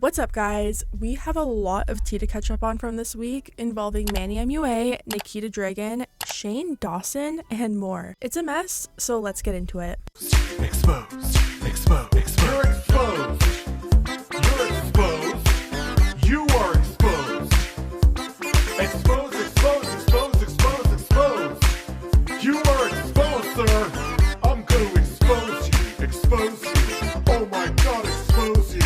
What's up, guys? We have a lot of tea to catch up on from this week involving Manny MUA, Nikita Dragun, Shane Dawson, and more. It's a mess, so let's get into it. Exposed. You're exposed. You're exposed. You are exposed. Exposed. You are exposed, sir. I'm going to expose you. Expose you. Oh my God, expose you.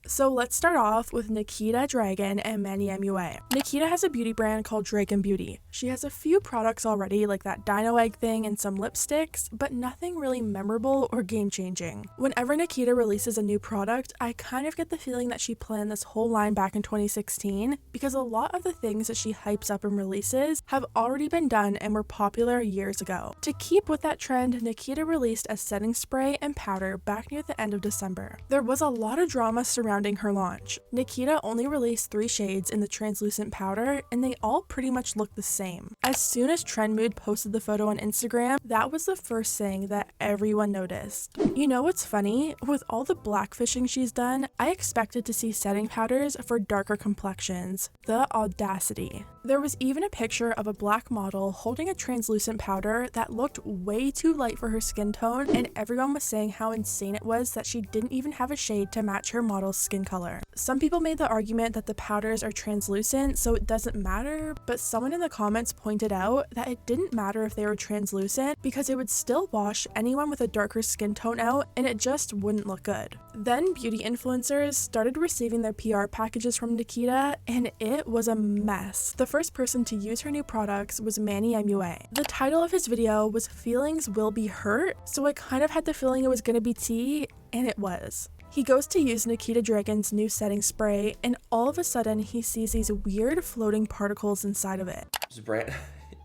So let's start off with Nikita Dragun and Manny MUA. Nikita has a beauty brand called Dragun Beauty. She has a few products already, like that dino egg thing and some lipsticks, but nothing really memorable or game-changing. Whenever Nikita releases a new product, I kind of get the feeling that she planned this whole line back in 2016, because a lot of the things that she hypes up and releases have already been done and were popular years ago. To keep with that trend, Nikita released a setting spray and powder back near the end of December. There was a lot of drama surrounding her launch. Nikita only released 3 shades in the translucent powder, and they all pretty much look the same. As soon as Trend Mood posted the photo on Instagram, that was the first thing that everyone noticed. You know what's funny? With all the blackfishing she's done, I expected to see setting powders for darker complexions. The audacity. There was even a picture of a black model holding a translucent powder that looked way too light for her skin tone, and everyone was saying how insane it was that she didn't even have a shade to match her model's skin color. Some people made the argument that the powders are translucent, so it doesn't matter, but someone in the comments pointed out that it didn't matter if they were translucent because it would still wash anyone with a darker skin tone out, and it just wouldn't look good. Then beauty influencers started receiving their PR packages from Nikita, and it was a mess. The first person to use her new products was Manny MUA. The title of his video was "Feelings Will Be Hurt," so I kind of had the feeling it was gonna be tea, and it was. He goes to use Nikita Dragun's new setting spray, and all of a sudden he sees these weird floating particles inside of it.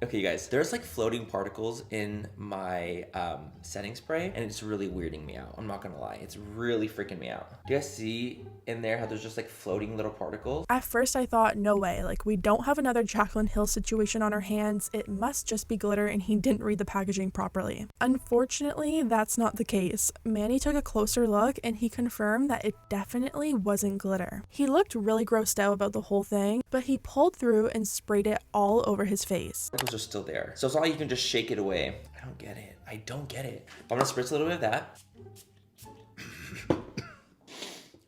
Okay, you guys, there's like floating particles in my setting spray, and it's really weirding me out. I'm not gonna lie, it's really freaking me out. Do you guys see in there how there's just like floating little particles? At first I thought, no way, like we don't have another Jaclyn Hill situation on our hands, it must just be glitter and he didn't read the packaging properly. Unfortunately, that's not the case. Manny took a closer look and he confirmed that it definitely wasn't glitter. He looked really grossed out about the whole thing, but he pulled through and sprayed it all over his face. Particles are still there, so it's not like you can just shake it away. I don't get it. I'm gonna spritz a little bit of that.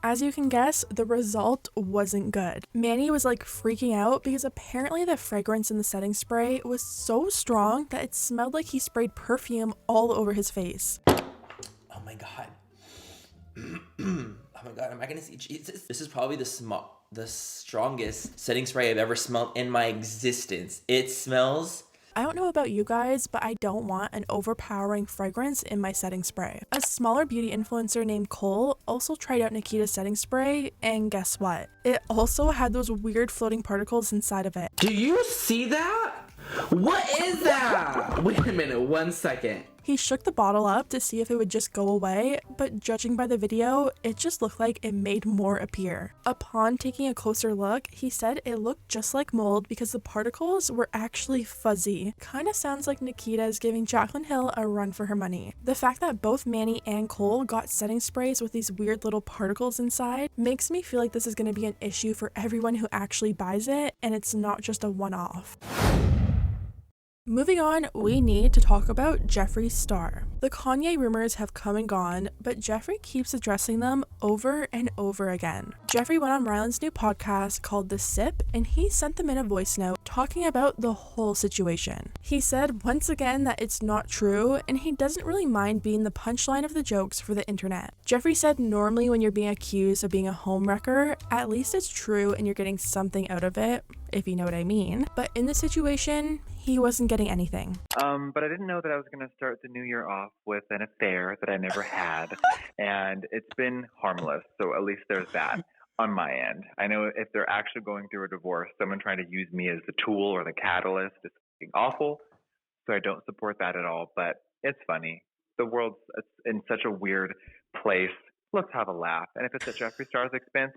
As you can guess, the result wasn't good. Manny was like freaking out because apparently the fragrance in the setting spray was so strong that it smelled like he sprayed perfume all over his face. Oh my God. Oh my God, am I gonna see Jesus? This is probably the strongest setting spray I've ever smelled in my existence. It smells... I don't know about you guys, but I don't want an overpowering fragrance in my setting spray. A smaller beauty influencer named Cole also tried out Nikita's setting spray, and guess what? It also had those weird floating particles inside of it. Do you see that? What is that? Wait a minute, 1 second. He shook the bottle up to see if it would just go away, but judging by the video, it just looked like it made more appear. Upon taking a closer look, he said it looked just like mold because the particles were actually fuzzy. Kinda sounds like Nikita is giving Jaclyn Hill a run for her money. The fact that both Manny and Cole got setting sprays with these weird little particles inside makes me feel like this is going to be an issue for everyone who actually buys it, and it's not just a one-off. Moving on, we need to talk about Jeffree Star. The Kanye rumors have come and gone, but Jeffree keeps addressing them over and over again. Jeffree went on Ryland's new podcast called The Sip, and he sent them in a voice note talking about the whole situation. He said once again that it's not true, and he doesn't really mind being the punchline of the jokes for the internet. Jeffree said normally when you're being accused of being a homewrecker, at least it's true and you're getting something out of it, if you know what I mean. But in this situation, he wasn't getting anything. But I didn't know that I was going to start the new year off with an affair that I never had. And it's been harmless, so at least there's that on my end. I know if they're actually going through a divorce, someone trying to use me as the tool or the catalyst is fucking awful. So I don't support that at all, but it's funny. The world's in such a weird place. Let's have a laugh. And if it's at Jeffree Star's expense,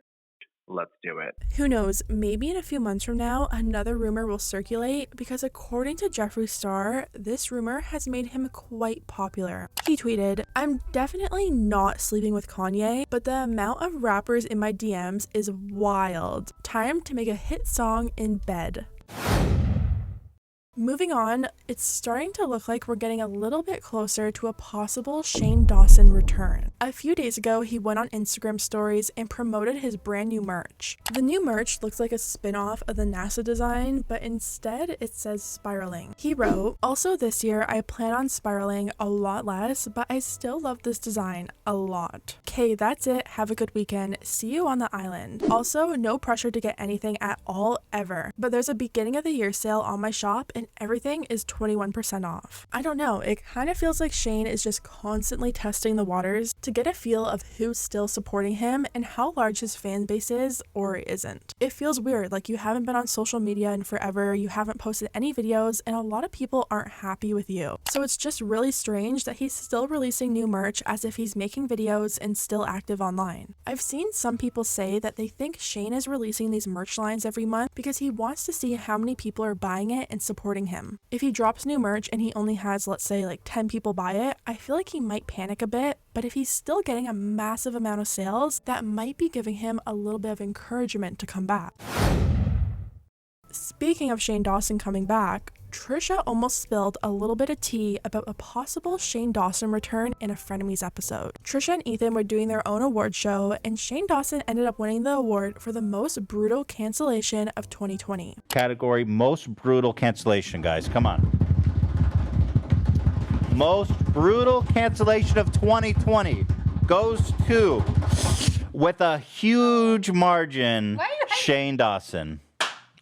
let's do it. Who knows, maybe in a few months from now, another rumor will circulate because according to Jeffree Star, this rumor has made him quite popular. He tweeted, "I'm definitely not sleeping with Kanye, but the amount of rappers in my DMs is wild. Time to make a hit song in bed." Moving on, it's starting to look like we're getting a little bit closer to a possible Shane Dawson return. A few days ago, he went on Instagram stories and promoted his brand new merch. The new merch looks like a spin-off of the NASA design, but instead it says spiraling. He wrote, "Also this year, I plan on spiraling a lot less, but I still love this design a lot. Okay, that's it. Have a good weekend. See you on the island. Also, no pressure to get anything at all ever, but there's a beginning of the year sale on my shop and everything is 21% off." I don't know, it kind of feels like Shane is just constantly testing the waters to get a feel of who's still supporting him and how large his fan base is or isn't. It feels weird, like you haven't been on social media in forever, you haven't posted any videos, and a lot of people aren't happy with you. So it's just really strange that he's still releasing new merch as if he's making videos and still active online. I've seen some people say that they think Shane is releasing these merch lines every month because he wants to see how many people are buying it and supporting him. If he drops new merch and he only has, let's say, like 10 people buy it, I feel like he might panic a bit, but if he's still getting a massive amount of sales, that might be giving him a little bit of encouragement to come back. Speaking of Shane Dawson coming back, Trisha almost spilled a little bit of tea about a possible Shane Dawson return in a Frenemies episode. Trisha and Ethan were doing their own award show, and Shane Dawson ended up winning the award for the most brutal cancellation of 2020. Category most brutal cancellation, guys. Come on. Most brutal cancellation of 2020 goes to, with a huge margin, Shane Dawson.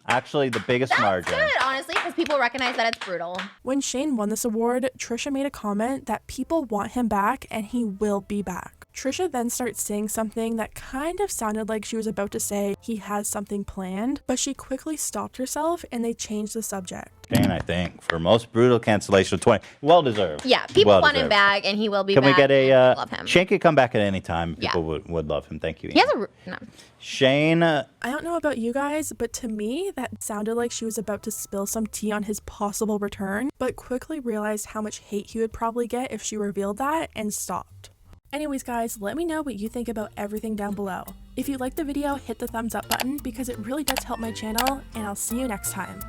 Actually, the biggest margin. That's good, honestly, because people recognize that it's brutal. When Shane won this award, Trisha made a comment that people want him back and he will be back. Trisha then starts saying something that kind of sounded like she was about to say he has something planned, but she quickly stopped herself and they changed the subject. Shane, I think, for most brutal cancellation of 20. Well deserved. Yeah, people Well want him deserved. back and he will be Can back. we get and love him. Shane could come back at any time. Yeah. People would love him. Thank you, He has Ian. no. Shane, I don't know about you guys, but to me, that sounded like she was about to spill some tea on his possible return, but quickly realized how much hate he would probably get if she revealed that and stopped. Anyways, guys, let me know what you think about everything down below. If you liked the video, hit the thumbs up button because it really does help my channel, and I'll see you next time.